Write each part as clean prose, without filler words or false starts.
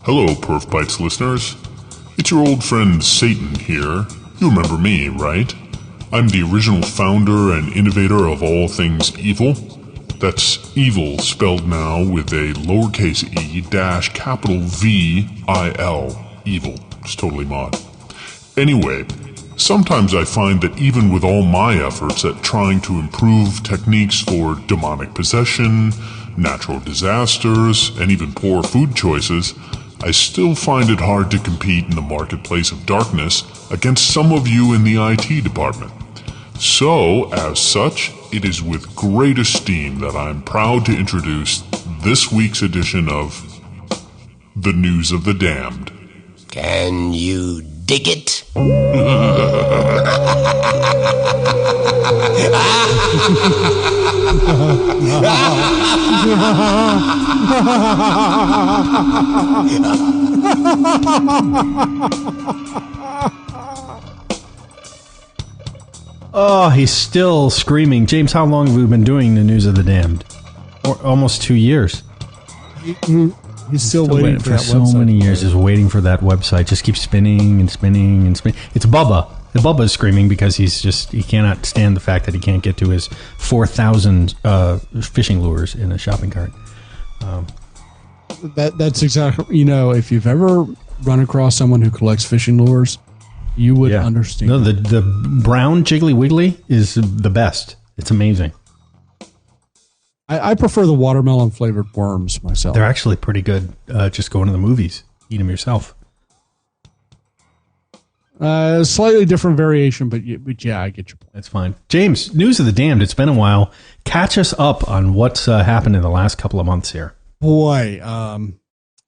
Hello, PerfBytes listeners. It's your old friend Satan here. You remember me, right? I'm the original founder and innovator of all things evil. That's evil spelled now with a lowercase e dash capital V-I-L. Evil. It's totally mod. Anyway, sometimes I find that even with all my efforts at trying to improve techniques for demonic possession, natural disasters, and even poor food choices, I still find it hard to compete in the marketplace of darkness against some of you in the IT department. So, as such, it is with great esteem that I'm proud to introduce this week's edition of The News of the Damned. Can you dig it? Oh, he's still screaming. James, how long have we been doing the News of the Damned? Almost 2 years. He's still waiting for that so website. many years. Just waiting for that website. Just keeps spinning and spinning and spinning. It's Bubba. Bubba's screaming because he cannot stand the fact that he can't get to his 4,000 fishing lures in a shopping cart. That's exactly, if you've ever run across someone who collects fishing lures, you would understand. No, the brown Jiggly Wiggly is the best. It's amazing. I prefer the watermelon flavored worms myself. They're actually pretty good. Just going to the movies, eat them yourself. Slightly different variation, but yeah, I get your point. That's fine. James, News of the Damned. It's been a while. Catch us up on what's happened in the last couple of months here. Boy,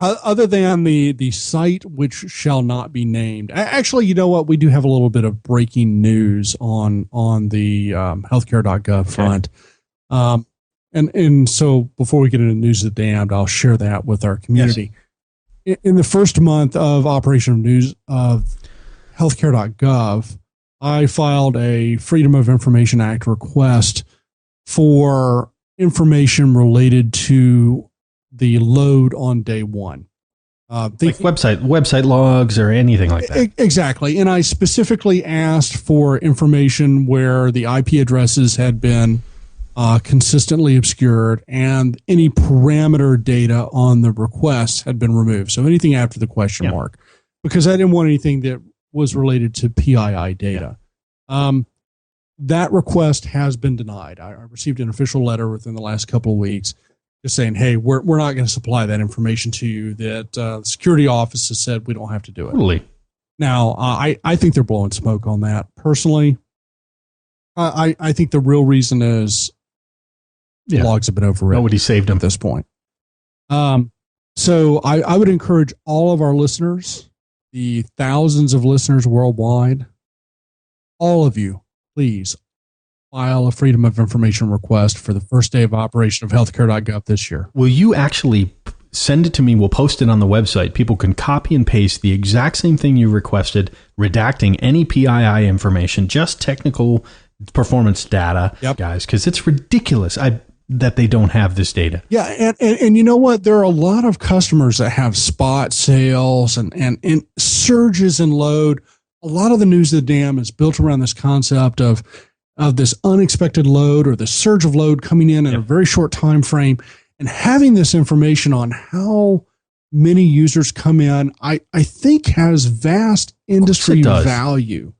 other than the site which shall not be named. Actually, you know what? We do have a little bit of breaking news on the healthcare.gov front. And so before we get into News of the Damned, I'll share that with our community. Yes. In the first month of operation of news of healthcare.gov, I filed a Freedom of Information Act request for information related to the load on day one. Like website logs or anything like that. Exactly. And I specifically asked for information where the IP addresses had been consistently obscured and any parameter data on the request had been removed. So anything after the question mark, because I didn't want anything that was related to PII data. That request has been denied. I received an official letter within the last couple of weeks just saying, hey, we're not going to supply that information to you, that the security office has said we don't have to do it. Totally. Now, I think they're blowing smoke on that. Personally, I think the real reason is the logs have been overwritten. Nobody saved them at this point. So I would encourage all of our listeners, the thousands of listeners worldwide, all of you, please file a Freedom of Information request for the first day of operation of healthcare.gov this year. Will you actually send it to me? We'll post it on the website. People can copy and paste the exact same thing you requested, redacting any PII information, just technical performance data, guys, because it's ridiculous that they don't have this data. Yeah, and you know what? There are a lot of customers that have spot sales and surges in load. A lot of the News of the Dam is built around this concept of this unexpected load or the surge of load coming in a very short time frame, and having this information on how many users come in, I think has vast industry value.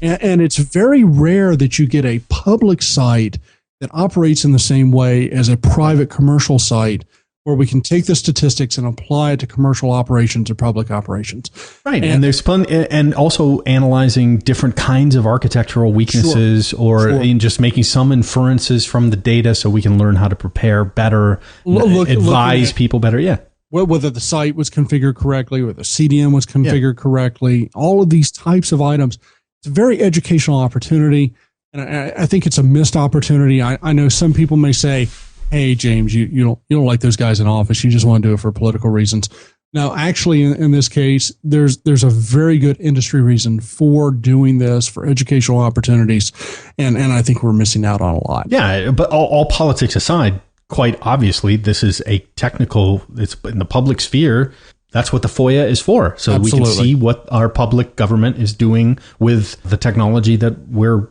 And it's very rare that you get a public site that operates in the same way as a private commercial site, where we can take the statistics and apply it to commercial operations or public operations. Right. And there's and also analyzing different kinds of architectural weaknesses in just making some inferences from the data so we can learn how to prepare better, advise people better. Yeah. Whether the site was configured correctly, whether the CDN was configured correctly, all of these types of items. It's a very educational opportunity. And I think it's a missed opportunity. I know some people may say, hey, James, you don't like those guys in office. You just want to do it for political reasons. Now, actually, in this case, there's a very good industry reason for doing this, for educational opportunities, and I think we're missing out on a lot. Yeah, but all politics aside, quite obviously, this is a technical, it's in the public sphere. That's what the FOIA is for. So we can see what our public government is doing with the technology that we're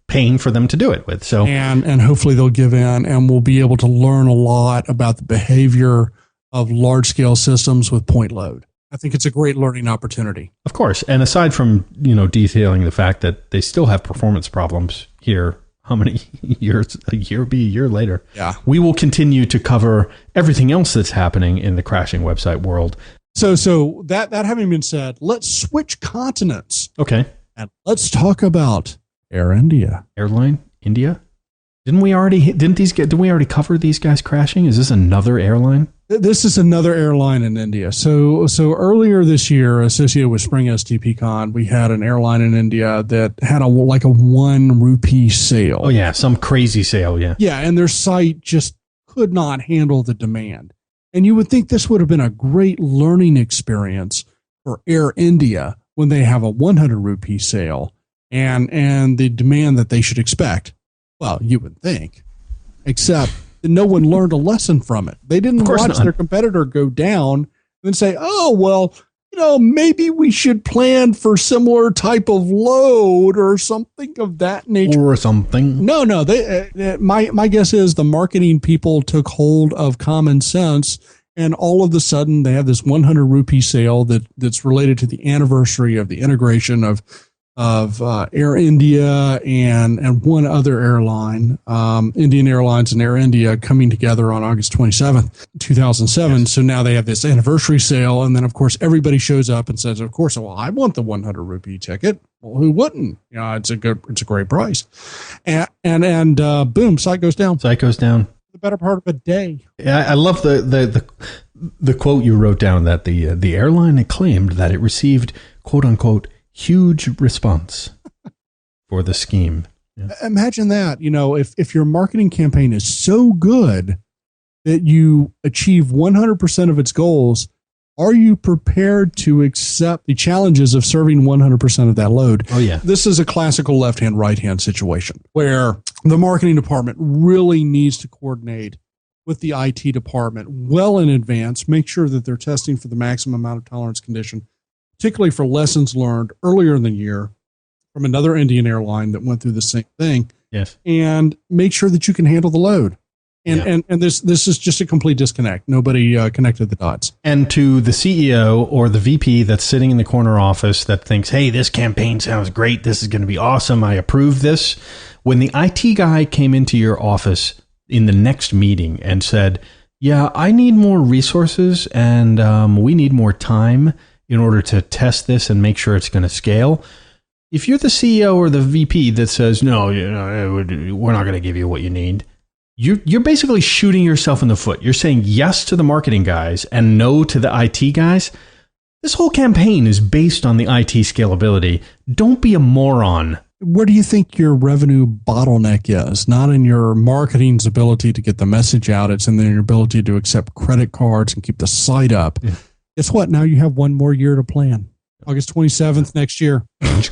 paying for them to do it with. So and hopefully they'll give in, and we'll be able to learn a lot about the behavior of large scale systems with point load. I think it's a great learning opportunity. Of course. And aside from, detailing the fact that they still have performance problems here, how many years, a year later? Yeah. We will continue to cover everything else that's happening in the crashing website world. So that having been said, let's switch continents. Okay. And let's talk about Air India. Airline India? Didn't we already cover these guys crashing? Is this another airline? This is another airline in India. So earlier this year, associated with Spring STPCon, we had an airline in India that had a 1 rupee sale. Oh yeah, some crazy sale, yeah. Yeah, and their site just could not handle the demand. And you would think this would have been a great learning experience for Air India when they have a 100 rupee sale and the demand that they should expect. Well, you would think, except no one learned a lesson from it. They didn't watch their competitor go down and say, oh, well, maybe we should plan for similar type of load or something of that nature. Or something. No. My guess is the marketing people took hold of common sense, and all of a sudden they have this 100 rupee sale that's related to the anniversary of the integration of Air India and one other airline, Indian Airlines and Air India, coming together on August 27th, 2007. Yes. So now they have this anniversary sale. And then, of course, everybody shows up and says, of course, well, I want the 100 rupee ticket. Well, who wouldn't? It's a great price. And boom, site goes down. The better part of a day. Yeah, I love the quote you wrote down that the airline claimed that it received, quote unquote, huge response for the scheme. Yeah. Imagine that, if your marketing campaign is so good that you achieve 100% of its goals, are you prepared to accept the challenges of serving 100% of that load? Oh, yeah. This is a classical left-hand, right-hand situation where the marketing department really needs to coordinate with the IT department well in advance, make sure that they're testing for the maximum amount of tolerance condition, particularly for lessons learned earlier in the year from another Indian airline that went through the same thing. Yes. And make sure that you can handle the load. And this is just a complete disconnect. Nobody connected the dots. And to the CEO or the VP that's sitting in the corner office that thinks, hey, this campaign sounds great. This is going to be awesome. I approve this. When the IT guy came into your office in the next meeting and said, yeah, I need more resources and we need more time in order to test this and make sure it's going to scale. If you're the CEO or the VP that says, no, we're not going to give you what you need, you're basically shooting yourself in the foot. You're saying yes to the marketing guys and no to the IT guys. This whole campaign is based on the IT scalability. Don't be a moron. Where do you think your revenue bottleneck is? Not in your marketing's ability to get the message out. It's in your ability to accept credit cards and keep the site up. Yeah. Guess what? Now you have one more year to plan. August 27th next year.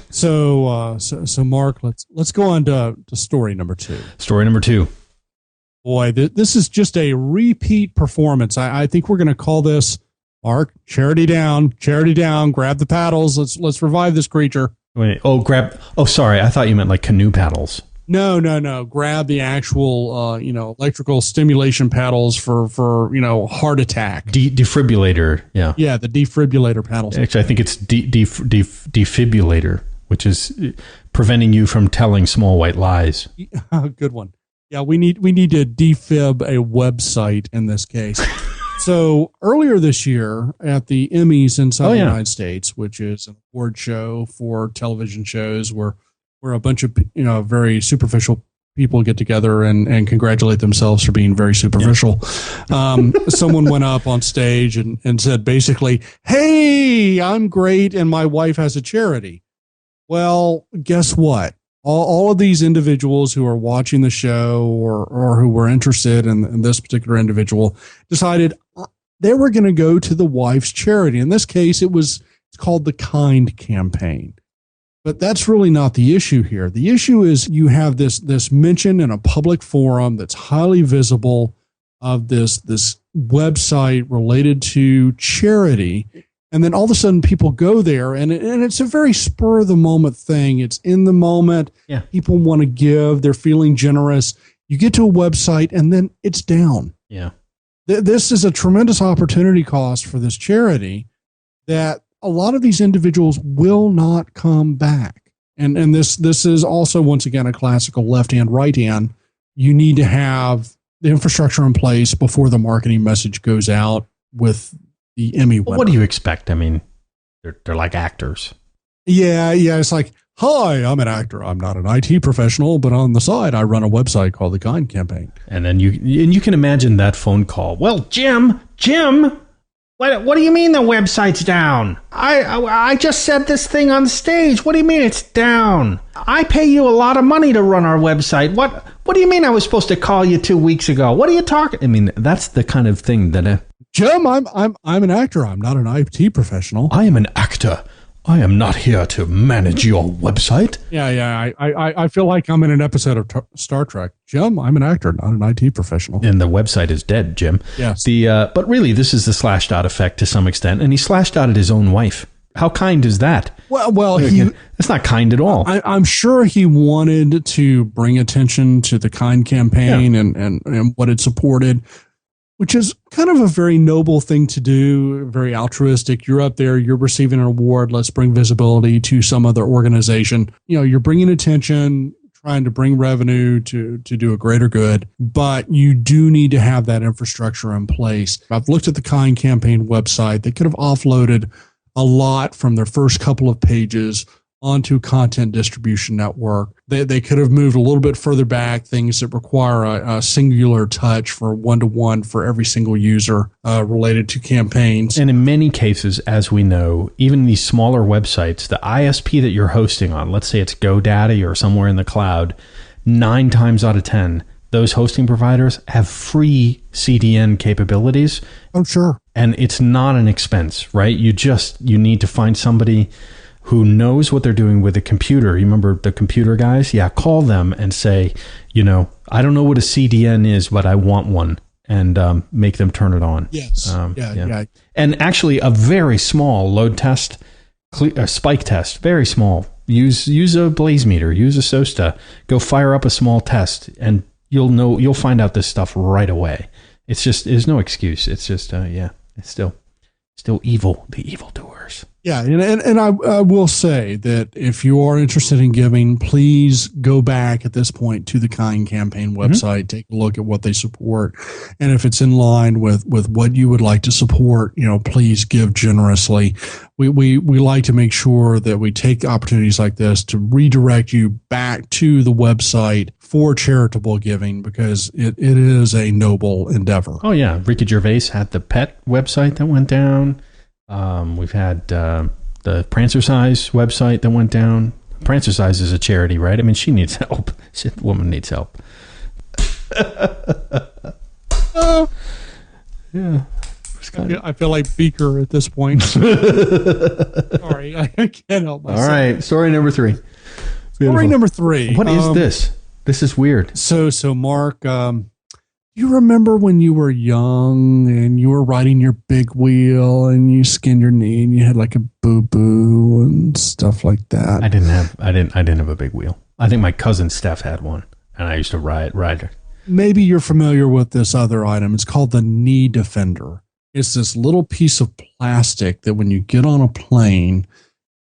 So Mark, let's go on to story number 2. Story number 2. Boy, this is just a repeat performance. I think we're going to call this, Mark, charity down, grab the paddles. Let's revive this creature. Wait, sorry. I thought you meant like canoe paddles. No. Grab the actual, electrical stimulation paddles for heart attack. Defibrillator. Yeah. Yeah. The defibrillator paddles. Actually, I think it's defibrillator, which is preventing you from telling small white lies. Good one. Yeah. We need to defib a website in this case. So earlier this year at the Emmys inside the United States, which is an award show for television shows where a bunch of very superficial people get together and congratulate themselves for being very superficial. Yeah. Someone went up on stage and said basically, hey, I'm great and my wife has a charity. Well, guess what? All of these individuals who are watching the show or who were interested in this particular individual decided they were going to go to the wife's charity. In this case, it's called the Kind Campaign. But that's really not the issue here. The issue is you have this mention in a public forum that's highly visible of this website related to charity. And then all of a sudden people go there and it's a very spur of the moment thing. It's in the moment. Yeah. People want to give. They're feeling generous. You get to a website and then it's down. Yeah. This is a tremendous opportunity cost for this charity that a lot of these individuals will not come back. And this is also, once again, a classical left hand, right hand. You need to have the infrastructure in place before the marketing message goes out with the Emmy winner. What do you expect? I mean, they're like actors. Yeah. It's like, hi, I'm an actor. I'm not an IT professional, but on the side, I run a website called The Kind Campaign. And then you can imagine that phone call. Well, Jim, what do you mean the website's down? I just said this thing on stage. What do you mean it's down? I pay you a lot of money to run our website. What do you mean I was supposed to call you 2 weeks ago? What are you talking? I mean, that's the kind of thing that Jim, I'm an actor. I'm not an IT professional. I am an actor. I am not here to manage your website. Yeah. I feel like I'm in an episode of Star Trek. Jim, I'm an actor, not an IT professional. And the website is dead, Jim. Yes. But really, this is the slashed out effect to some extent, and he slashed out at his own wife. How kind is that? Well, it's not kind at all. I'm sure he wanted to bring attention to the Kind campaign and what it supported, which is kind of a very noble thing to do, very altruistic. You're up there, you're receiving an award. Let's bring visibility to some other organization. You're bringing attention, trying to bring revenue to do a greater good, but you do need to have that infrastructure in place. I've looked at the Kind campaign website. They could have offloaded a lot from their first couple of pages onto content distribution network. They could have moved a little bit further back, things that require a singular touch for one-to-one for every single user related to campaigns. And in many cases, as we know, even these smaller websites, the ISP that you're hosting on, let's say it's GoDaddy or somewhere in the cloud, 9 times out of 10, those hosting providers have free CDN capabilities. Oh, sure. And it's not an expense, right? You need to find somebody who knows what they're doing with a computer. You remember the computer guys? Yeah, call them and say, I don't know what a CDN is, but I want one, and make them turn it on. Yes. Yeah. And actually, a very small load test, a spike test, very small. Use a blaze meter, use a SOSTA. Go fire up a small test, and you'll find out this stuff right away. It's just, there's no excuse. It's just, it's still evil. The evildoers. Yeah, and I will say that if you are interested in giving, please go back at this point to the Kind campaign website, take a look at what they support, and if it's in line with what you would like to support, please give generously. We like to make sure that we take opportunities like this to redirect you back to the website for charitable giving, because it is a noble endeavor. Oh yeah, Ricky Gervais had the pet website that went down. We've had the Prancercise website that went down. Prancercise is a charity, right? I mean, she needs help. The woman needs help. Yeah. I feel like Beaker at this point. Sorry, I can't help myself. All right, story number 3. Story number 3. What is this? This is weird. So Mark, you remember when you were young and you were riding your big wheel and you skinned your knee and you had like a boo-boo and stuff like that? I didn't have a big wheel. I think my cousin Steph had one, and I used to ride it. Maybe you're familiar with this other item. It's called the Knee Defender. It's this little piece of plastic that when you get on a plane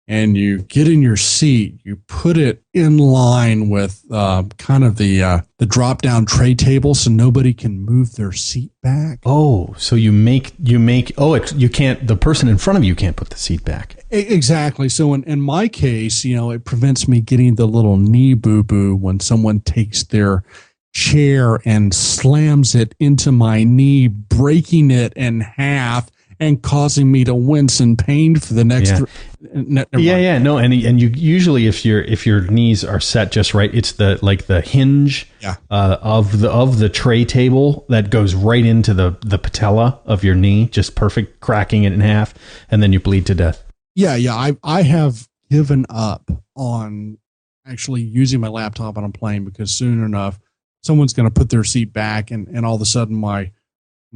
and you get in your seat, you put it in line with kind of the drop-down tray table so nobody can move their seat back. Oh, so you can't, the person in front of you can't put the seat back. Exactly. So in my case, it prevents me getting the little knee boo-boo when someone takes their chair and slams it into my knee, breaking it in half and causing me to wince in pain for the next. No, and you usually if your knees are set just right, it's the hinge of the tray table that goes right into the patella of your knee, just perfect, cracking it in half, and then you bleed to death. Yeah. I have given up on actually using my laptop on a plane because soon enough someone's going to put their seat back and all of a sudden my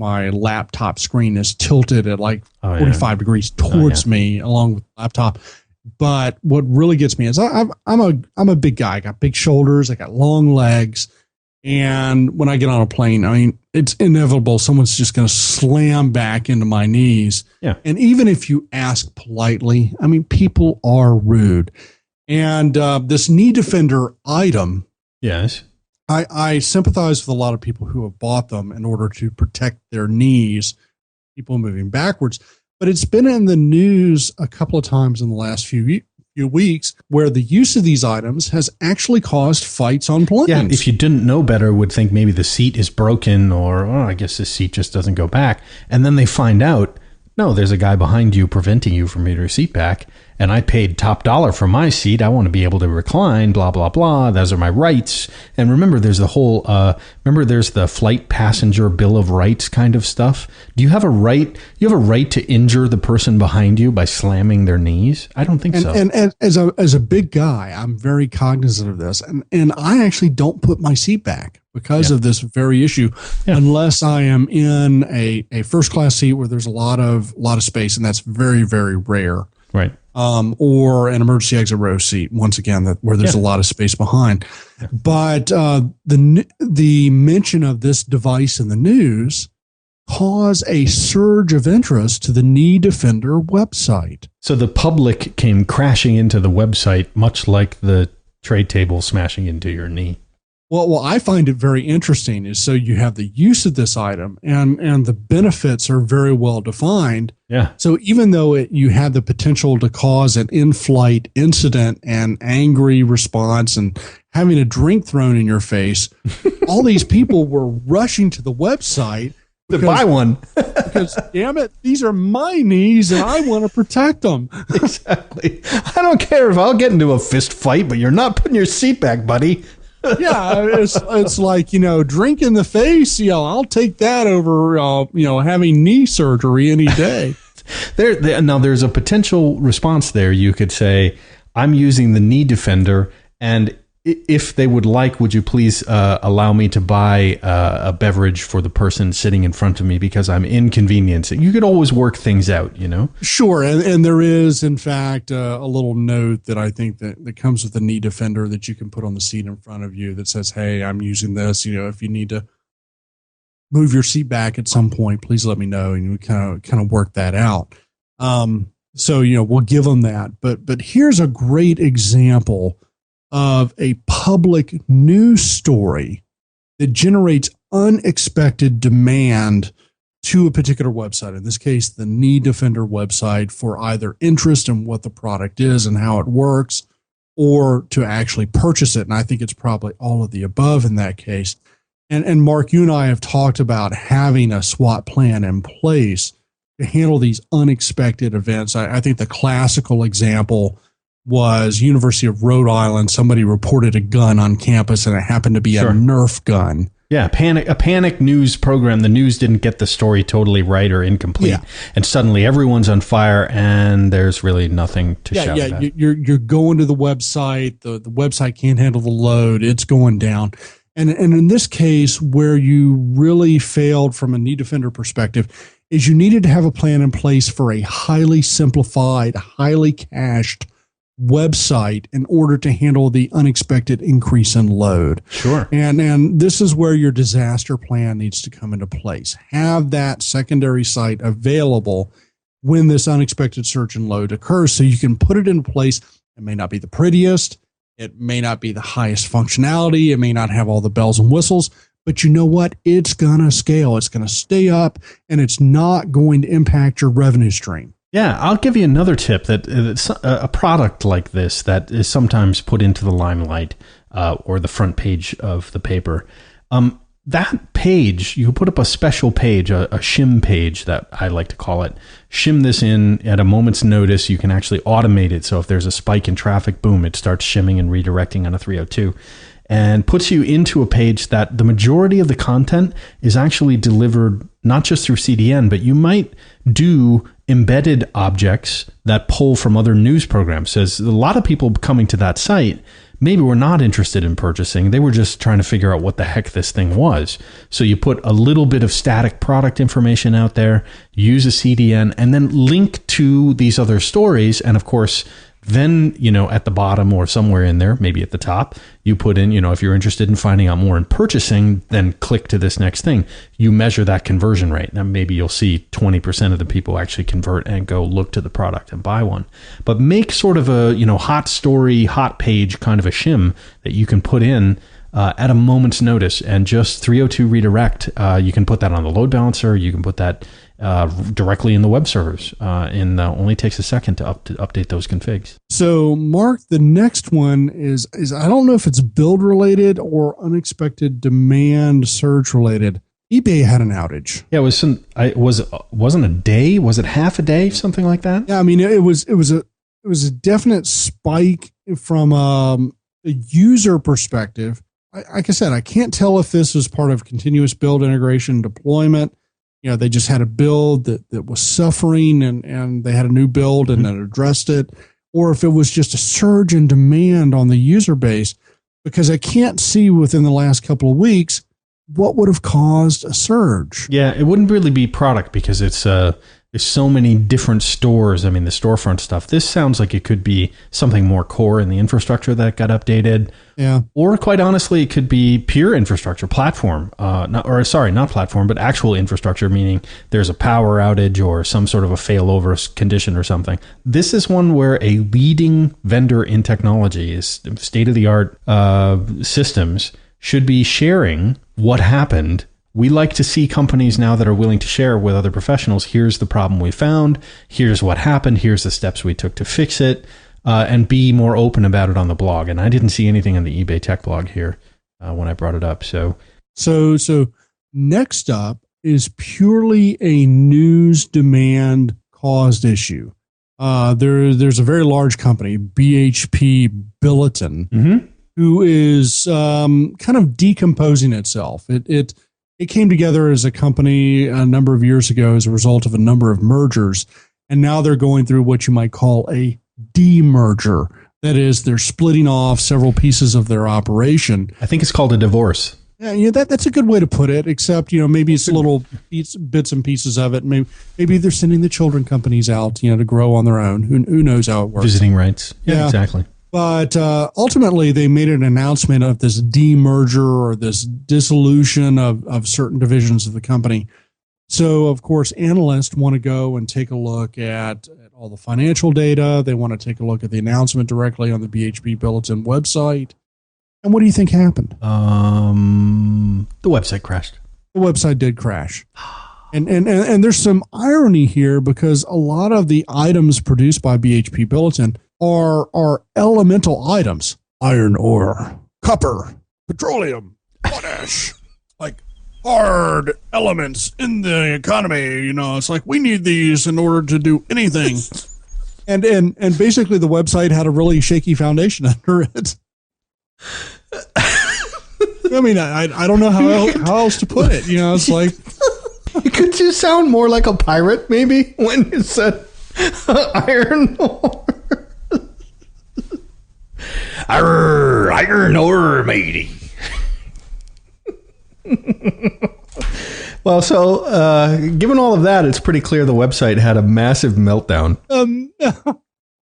my laptop screen is tilted at like 45 degrees towards me along with the laptop. But what really gets me is I'm a big guy. I got big shoulders. I got long legs. And when I get on a plane, I mean, it's inevitable. Someone's just going to slam back into my knees. Yeah. And even if you ask politely, I mean, people are rude. And this knee defender item. Yes. I sympathize with a lot of people who have bought them in order to protect their knees, people moving backwards. But it's been in the news a couple of times in the last few weeks where the use of these items has actually caused fights on planes. Yeah, if you didn't know better, would think maybe the seat is broken or, oh, I guess the seat just doesn't go back. And then they find out, no, there's a guy behind you preventing you from getting your seat back. And I paid top dollar for my seat. I want to be able to recline, blah, blah, blah. Those are my rights. And remember, there's the whole, there's the flight passenger bill of rights kind of stuff. Do you have a right? You have a right to injure the person behind you by slamming their knees? I don't think so. And as a big guy, I'm very cognizant of this. And I actually don't put my seat back because of this very issue, unless I am in a first class seat where there's a lot of space, and that's very, very rare. Right. Or an emergency exit row seat, once again, where there's a lot of space behind. Yeah. But the mention of this device in the news caused a surge of interest to the Knee Defender website. So the public came crashing into the website, much like the tray table smashing into your knee. Well, I find it very interesting is so you have the use of this item and the benefits are very well defined. Yeah. So even though you had the potential to cause an in-flight incident and angry response and having a drink thrown in your face, all these people were rushing to the website to buy one. Because, damn it, these are my knees and I want to protect them. Exactly. I don't care if I'll get into a fist fight, but you're not putting your seat back, buddy. Yeah, it's like, drink in the face. I'll take that over, having knee surgery any day. Now, there's a potential response there. You could say, I'm using the Knee Defender, and if they would like, would you please allow me to buy a beverage for the person sitting in front of me because I'm inconvenienced. You could always work things out, Sure, and there is, in fact, a little note that I think that comes with the Knee Defender that you can put on the seat in front of you that says, hey, I'm using this. If you need to move your seat back at some point, please let me know, and we kind of work that out. So we'll give them that. But here's a great example of a public news story that generates unexpected demand to a particular website. In this case, the Knee Defender website, for either interest in what the product is and how it works, or to actually purchase it. And I think it's probably all of the above in that case. And Mark, you and I have talked about having a SWAT plan in place to handle these unexpected events. I think the classical example was University of Rhode Island. Somebody reported a gun on campus, and it happened to be a Nerf gun. Yeah, a panic news program. The news didn't get the story totally right or incomplete, and suddenly everyone's on fire, and there's really nothing to shout about. You're going to the website. The website can't handle the load. It's going down. And in this case, where you really failed from a Knee Defender perspective is you needed to have a plan in place for a highly simplified, highly cached website in order to handle the unexpected increase in load. Sure. And this is where your disaster plan needs to come into place. Have that secondary site available when this unexpected surge in load occurs so you can put it in place. It may not be the prettiest. It may not be the highest functionality. It may not have all the bells and whistles, but you know what? It's going to scale. It's going to stay up, and it's not going to impact your revenue stream. Yeah, I'll give you another tip that a product like this that is sometimes put into the limelight or the front page of the paper. That page, you put up a special page, a shim page that I like to call it. Shim this in at a moment's notice. You can actually automate it. So if there's a spike in traffic, boom, it starts shimming and redirecting on a 302 and puts you into a page that the majority of the content is actually delivered not just through CDN, but you might do embedded objects that pull from other news programs. So a lot of people coming to that site maybe were not interested in purchasing. They were just trying to figure out what the heck this thing was. So you put a little bit of static product information out there, use a CDN, and then link to these other stories. And of course, then, at the bottom or somewhere in there, maybe at the top, you put in, if you're interested in finding out more in purchasing, then click to this next thing. You measure that conversion rate. Now, maybe you'll see 20% of the people actually convert and go look to the product and buy one. But make sort of a, hot story, hot page kind of a shim that you can put in at a moment's notice, and just 302 redirect. You can put that on the load balancer. You can put that directly in the web servers, and only takes a second to update those configs. So, Mark, the next one is I don't know if it's build related or unexpected demand surge related. eBay had an outage. Yeah, it wasn't a day. Was it half a day, something like that? Yeah, I mean it was a definite spike from a user perspective. Like I said, I can't tell if this was part of continuous build integration deployment. They just had a build that was suffering and they had a new build and that addressed it, or if it was just a surge in demand on the user base, because I can't see within the last couple of weeks what would have caused a surge. Yeah, it wouldn't really be product because there's so many different stores. I mean, the storefront stuff. This sounds like it could be something more core in the infrastructure that got updated. Yeah. Or quite honestly, it could be pure infrastructure platform. Not platform, but actual infrastructure, meaning there's a power outage or some sort of a failover condition or something. This is one where a leading vendor in technology, is state-of-the-art systems, should be sharing what happened. We like to see companies now that are willing to share with other professionals. Here's the problem we found. Here's what happened. Here's the steps we took to fix it, and be more open about it on the blog. And I didn't see anything on the eBay Tech blog here when I brought it up. So next up is purely a news demand caused issue. There's a very large company, BHP Billiton, who is kind of decomposing itself. It came together as a company a number of years ago as a result of a number of mergers, and now they're going through what you might call a demerger. That is, they're splitting off several pieces of their operation. I think it's called a divorce. Yeah, that's a good way to put it, except, maybe it's little bits and pieces of it. Maybe they're sending the children companies out, to grow on their own. Who knows how it works? Visiting rights. Yeah, exactly. But ultimately, they made an announcement of this demerger or this dissolution of certain divisions of the company. So, of course, analysts want to go and take a look at all the financial data. They want to take a look at the announcement directly on the BHP Billiton website. And what do you think happened? The website crashed. The website did crash. And there's some irony here, because a lot of the items produced by BHP Billiton are elemental items: iron ore, copper, petroleum, potash, like hard elements in the economy. It's like we need these in order to do anything. and basically the website had a really shaky foundation under it. I mean, I don't know how else to put it. It's like, could you sound more like a pirate maybe when you said iron ore? Iron ore, matey. Well, so given all of that, it's pretty clear the website had a massive meltdown.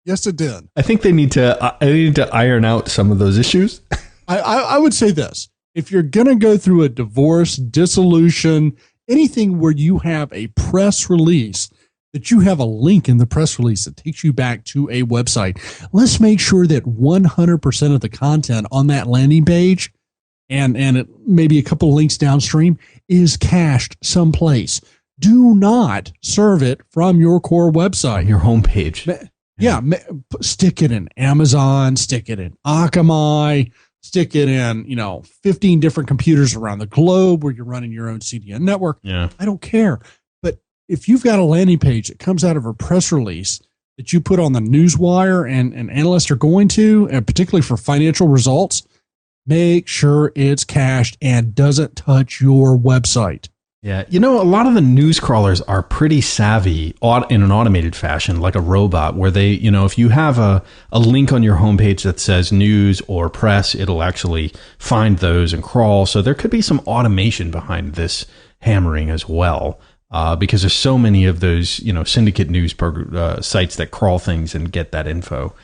Yes, it did. I think they need to iron out some of those issues. I would say this: if you're going to go through a divorce, dissolution, anything where you have a press release, that you have a link in the press release that takes you back to a website, let's make sure that 100% of the content on that landing page and maybe a couple of links downstream is cached someplace. Do not serve it from your core website. Your homepage. Yeah. Stick it in Amazon, stick it in Akamai, stick it in, 15 different computers around the globe where you're running your own CDN network. Yeah. I don't care. If you've got a landing page that comes out of a press release that you put on the newswire and analysts are going to, and particularly for financial results, make sure it's cached and doesn't touch your website. Yeah. A lot of the news crawlers are pretty savvy in an automated fashion, like a robot, where they, if you have a link on your homepage that says news or press, it'll actually find those and crawl. So there could be some automation behind this hammering as well, because there's so many of those, syndicate news sites that crawl things and get that info.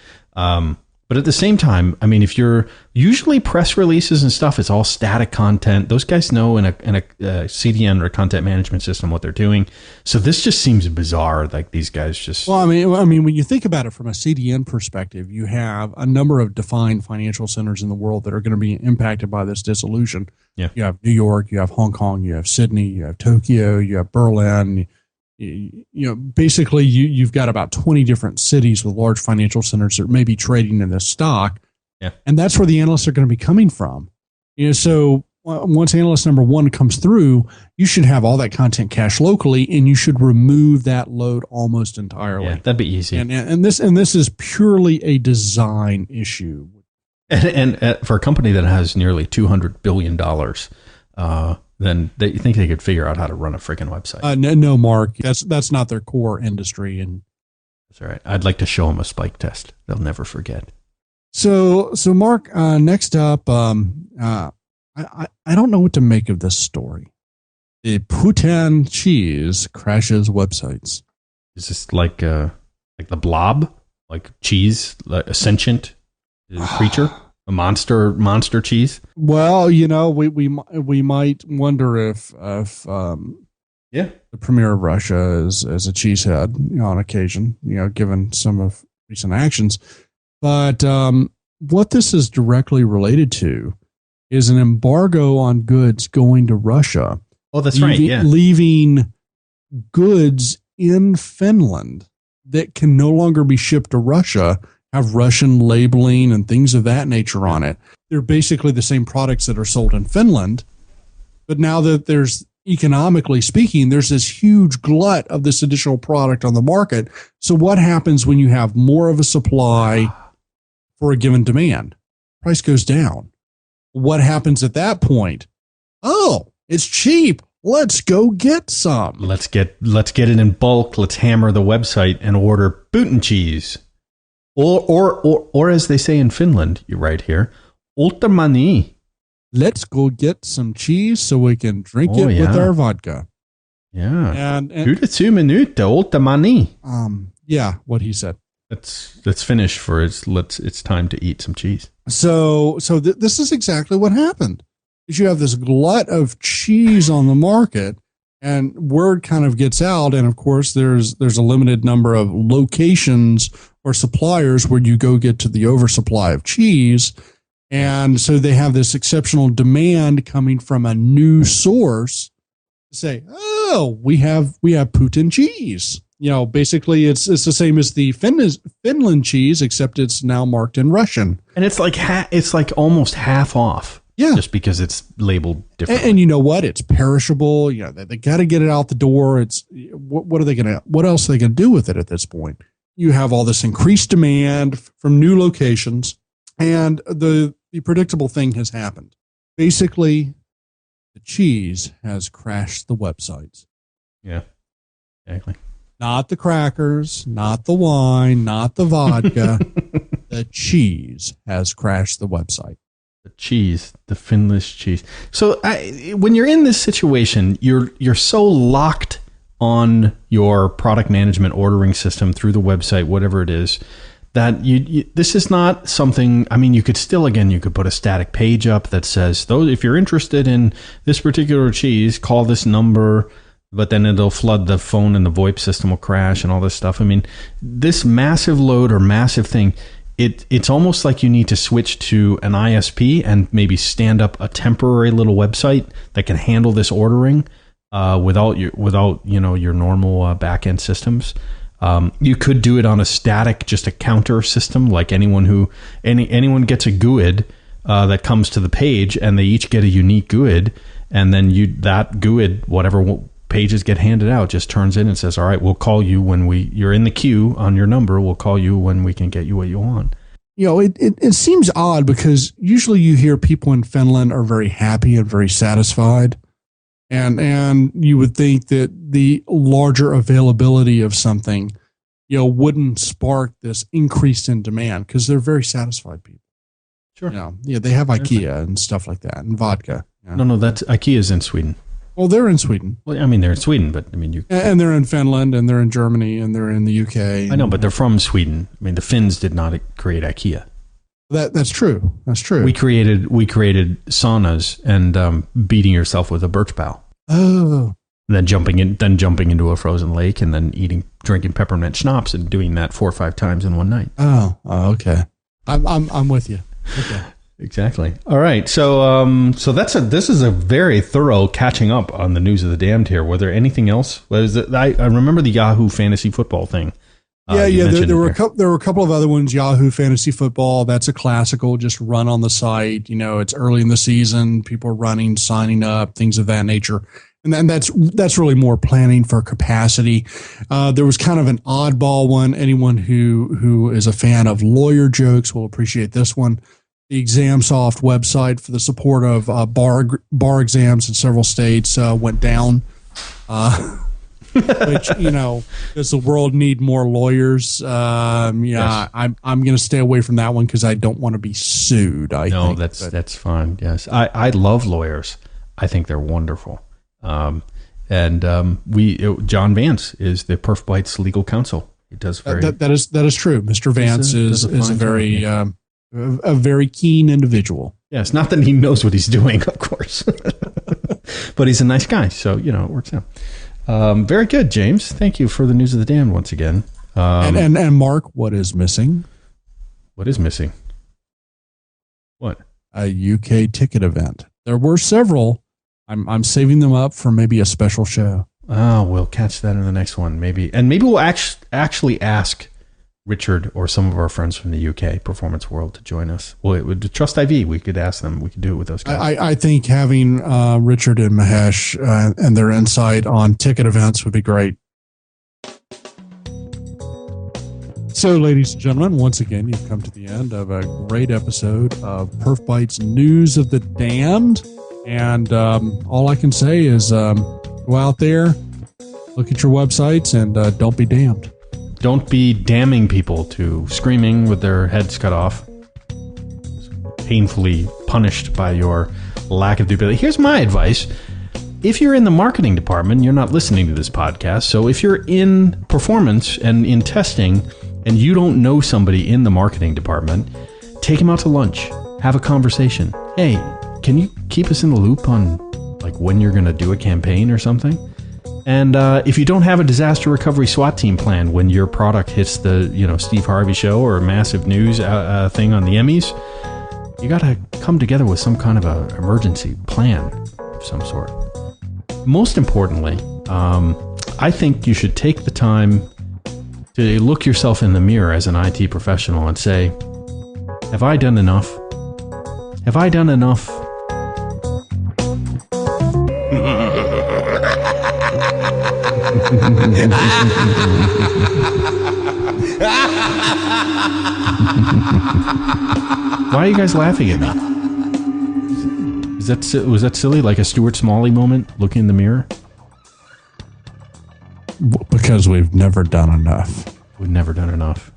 But at the same time, I mean, if you're usually press releases and stuff, it's all static content. Those guys know in a CDN or a content management system what they're doing. So this just seems bizarre. Like these guys just. Well, I mean, when you think about it from a CDN perspective, you have a number of defined financial centers in the world that are going to be impacted by this dissolution. Yeah. You have New York, you have Hong Kong, you have Sydney, you have Tokyo, you have Berlin. Basically you've got about 20 different cities with large financial centers that may be trading in this stock. Yeah. And that's where the analysts are going to be coming from. So once analyst number one comes through, you should have all that content cached locally, and you should remove that load almost entirely. Yeah, that'd be easy. And this is purely a design issue. And for a company that has nearly $200 billion, then they think they could figure out how to run a freaking website. No, Mark, that's not their core industry. And that's all right. I'd like to show them a spike test. They'll never forget. So Mark, next up, I don't know what to make of this story. The Putin cheese crashes websites. Is this like the blob, like cheese, like a sentient creature? A monster cheese. Well, we might wonder if the premier of Russia is a cheesehead on occasion, given some of recent actions. But what this is directly related to is an embargo on goods going to Russia. Oh, that's right. Yeah, leaving goods in Finland that can no longer be shipped to Russia. Have Russian labeling and things of that nature on it. They're basically the same products that are sold in Finland. But now that there's, economically speaking, there's this huge glut of this additional product on the market. So what happens when you have more of a supply for a given demand? Price goes down. What happens at that point? Oh, it's cheap. Let's go get some. Let's get it in bulk. Let's hammer the website and order Putin cheese. Or as they say in Finland, you're right here, ultamani. Let's go get some cheese so we can drink it with our vodka. Yeah. And 22 minute ultamani. Yeah, what he said. Let's finish for it's time to eat some cheese. So this is exactly what happened. Is you have this glut of cheese on the market, and word kind of gets out, and of course there's a limited number of locations or suppliers where you go get to the oversupply of cheese. And so they have this exceptional demand coming from a new source to say, oh, we have Putin cheese. Basically it's the same as the Finland cheese, except it's now marked in Russian. And it's like almost half off. Yeah. Just because it's labeled differently. And you know what? It's perishable. They got to get it out the door. It's what else are they going to do with it at this point? You have all this increased demand from new locations, and the predictable thing has happened. Basically, the cheese has crashed the websites. Yeah, exactly. Not the crackers, not the wine, not the vodka. The cheese has crashed the website. The cheese, the Finnish cheese. So when you're in this situation, you're so locked on your product management ordering system through the website, whatever it is, that this is not something. I mean, you could put a static page up that says, if you're interested in this particular cheese, call this number, but then it'll flood the phone and the VoIP system will crash and all this stuff. I mean, this massive load or massive thing, it's almost like you need to switch to an ISP and maybe stand up a temporary little website that can handle this ordering without your normal back-end systems. You could do it on a static, just a counter system, like anyone gets a GUID that comes to the page, and they each get a unique GUID, and then that GUID, whatever pages get handed out, just turns in and says, all right, we'll call you when you're in the queue on your number. We'll call you when we can get you what you want. It seems odd because usually you hear people in Finland are very happy and very satisfied. And you would think that the larger availability of something, wouldn't spark this increase in demand because they're very satisfied people. Sure. They have IKEA and stuff like that and vodka. Yeah. No, that's IKEA's in Sweden. Well, they're in Sweden. Well, I mean, they're in Sweden, but I mean, and they're in Finland, and they're in Germany, and they're in the UK. I know, but they're from Sweden. I mean, the Finns did not create IKEA. That's true. That's true. We created saunas and beating yourself with a birch bough. Oh. And then jumping into a frozen lake, and then drinking peppermint schnapps, and doing that 4 or 5 times in one night. Oh, okay. I'm with you. Okay. Exactly. All right. So this is a very thorough catching up on the news of the damned here. Were there anything else? I remember the Yahoo fantasy football thing. There were a couple of other ones. Yahoo fantasy football. That's a classical. Just run on the site. It's early in the season. People are running, signing up, things of that nature. And then that's really more planning for capacity. There was kind of an oddball one. Anyone who is a fan of lawyer jokes will appreciate this one. The ExamSoft website for the support of bar exams in several states went down. Which, does the world need more lawyers? Yes. I'm going to stay away from that one because I don't want to be sued. That's fine. Yes, I love lawyers. I think they're wonderful. John Vance is the PerfBytes legal counsel. He does that is true. Mr. Vance is a very keen individual. Yes, not that he knows what he's doing, of course, but he's a nice guy, so it works out. Very good, James. Thank you for the news of the damned once again. And Mark, what is missing? What is missing? What? A UK ticket event. There were several. I'm saving them up for maybe a special show. Oh, we'll catch that in the next one, maybe. And maybe we'll actually ask Richard or some of our friends from the UK Performance World to join us. Well, with Trust IV, we could ask them. We could do it with those guys. I think having Richard and Mahesh and their insight on ticket events would be great. So, ladies and gentlemen, once again, you've come to the end of a great episode of PerfBytes News of the Damned. And all I can say is go out there, look at your websites, and don't be damned. Don't be damning people to screaming with their heads cut off, painfully punished by your lack of ability. Here's my advice. If you're in the marketing department, you're not listening to this podcast. So if you're in performance and in testing and you don't know somebody in the marketing department, take them out to lunch. Have a conversation. Hey, can you keep us in the loop on when you're going to do a campaign or something? And if you don't have a disaster recovery SWAT team plan when your product hits the Steve Harvey show or a massive news thing on the Emmys, you got to come together with some kind of an emergency plan of some sort. Most importantly, I think you should take the time to look yourself in the mirror as an IT professional and say, have I done enough? Have I done enough? Why are you guys laughing at me? Was that silly? Like a Stuart Smalley moment, looking in the mirror? Because we've never done enough. We've never done enough.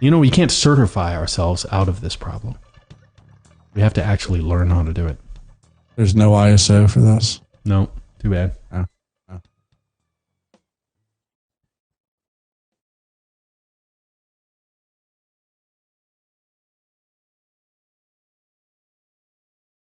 We can't certify ourselves out of this problem. We have to actually learn how to do it. There's no ISO for this? No, too bad. Oh.